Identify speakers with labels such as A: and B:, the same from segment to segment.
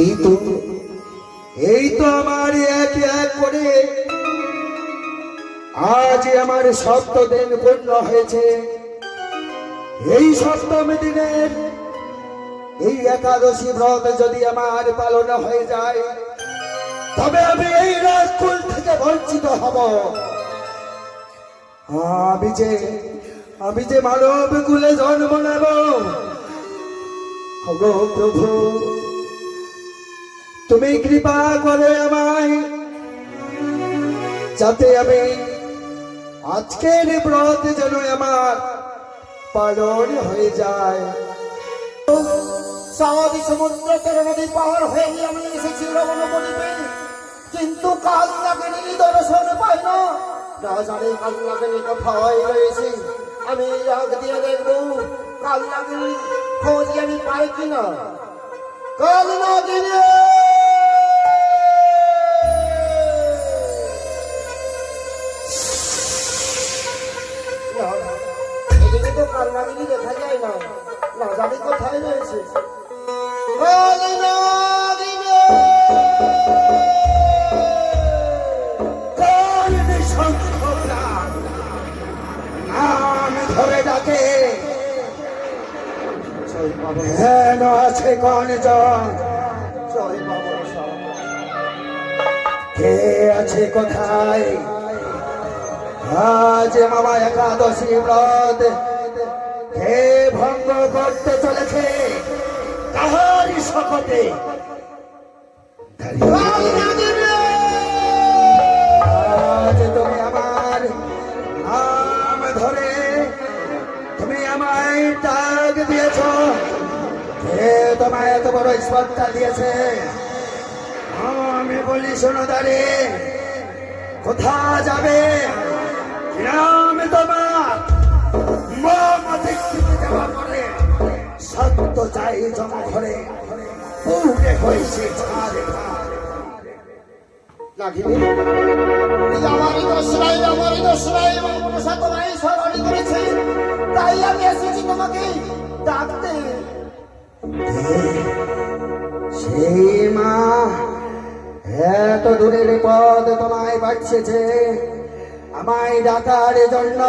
A: এই তো এই তো আমার এক এক করে আজ আমার 7 দিন পূর্ণ হয়েছে। এই 7ম দিনের এই একাদশী ব্রত যদি আমার পালন হয়ে যায়, তবে আমি এই রাজকুল থেকে বঞ্চিত হব। আমি যে মানব কুলে জন্ম নেব। ওগো প্রভু, তুমি কৃপা করে আমায়, যাতে আমি আজকের ব্রত যেন আমার পালন হয়ে যায়।
B: সারাদি সমুদ্র তেরো নদী পার হয়ে আমি এসেছি রমণ বলিবে, কিন্তু কাল লাগেনি দর্শন পাই না। না জানি কাল লাগেনি কোথায় রয়েছে। আমি রাগ দিয়ে দেখবো কাল লাগেনি খোঁজ আমি পাই কিনা। কাল লাগেনি এদিকে তো কাল লাগেনি দেখা যায় না। না জানি কোথায় রয়েছে। কাল লাগেনি
A: আমি ধরে ডাকে হেন আছে কোন জন,
B: জয় বাবা।
A: কে আছে কোথায়? আজ মামা একাদশী ব্রত কে ভঙ্গ করতে চলেছে? কাহারি শপথে আজ তুমি আমার নাম ধরে তুমি আমায় ডাক দিয়েছ। কে তোমায় এত বড় স্পর্ধা দিয়েছে? আমি বলি শোনো দাঁড়ে, কোথা যাবে? নাম তোমার যাওয়া পরে সত্য চাই জমা ঘরে পুরে হয়েছে ছাড়ে
B: লাগিনি আমারই দোষরাই মনসা তোমায় স্মরণ করেছে, তাই আমি এসেছি তোমাকে ডাকতে।
A: সেই মা এত দূরের পথ তোমায় পাঠিয়েছে আমায় ডাকার জন্য।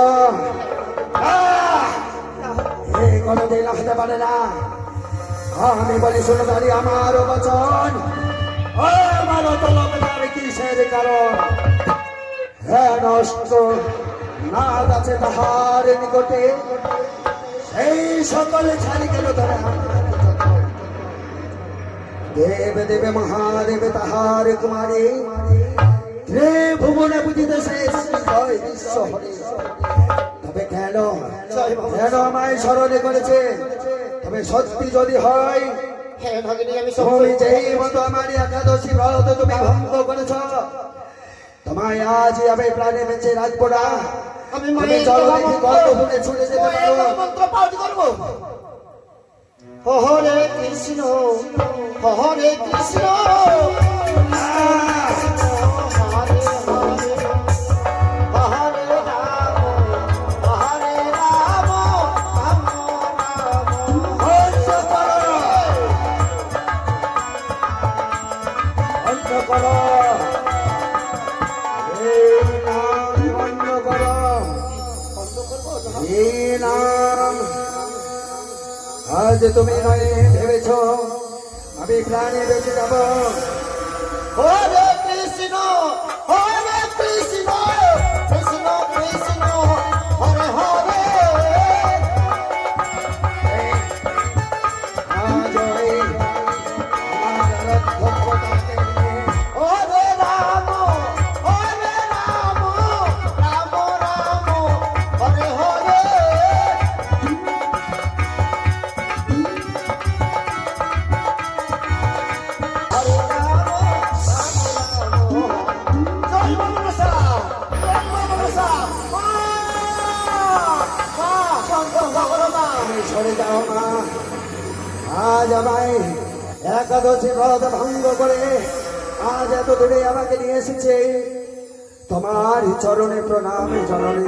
A: কোনদিন হতে পারে না। আমি বলি শুনে দাঁড়ি আমার বচন, আমার তলবের কিসের কারণ? হ্যাঁ নষ্ট নাদ আছে তাহার নিকটে, সেই সকলে ছাড়ি গেল ধরে দেব দেবে মহাদেব তাহার কুমারী ভুবনে বুঝিতে শেষ বিশ্ব হরে। তবে কেন আমায় স্মরণে করেছে? তবে সত্যি যদি হয় তুমি যেই মতো আমার একাদশী ব্রত তুমি ভঙ্গ করেছ, তোমায় আজ আমি প্রাণে বেঁচে রাখবো না।
B: আমি
A: চলো দেখি কত দূরে ছুটে যেতে পারো।
B: মন্ত্র পাঠ করবো। হরে কৃষ্ণ হরে কৃষ্ণ
A: আজ তুমি নয় ভেবেছ আমি প্রাণে বেঁচে যাব।
B: হরে কৃষ্ণ হরে কৃষ্ণ কৃষ্ণ কৃষ্ণ হরে হরে।
A: আজ
B: হরে রাম রাম রাম হরে হরে।
A: সরে যাও না। আজ আমায় একাদশী ব্রত ভঙ্গ করে আজ এত দূরে আমাকে নিয়ে এসেছে। তোমার চরণে প্রণাম জননী।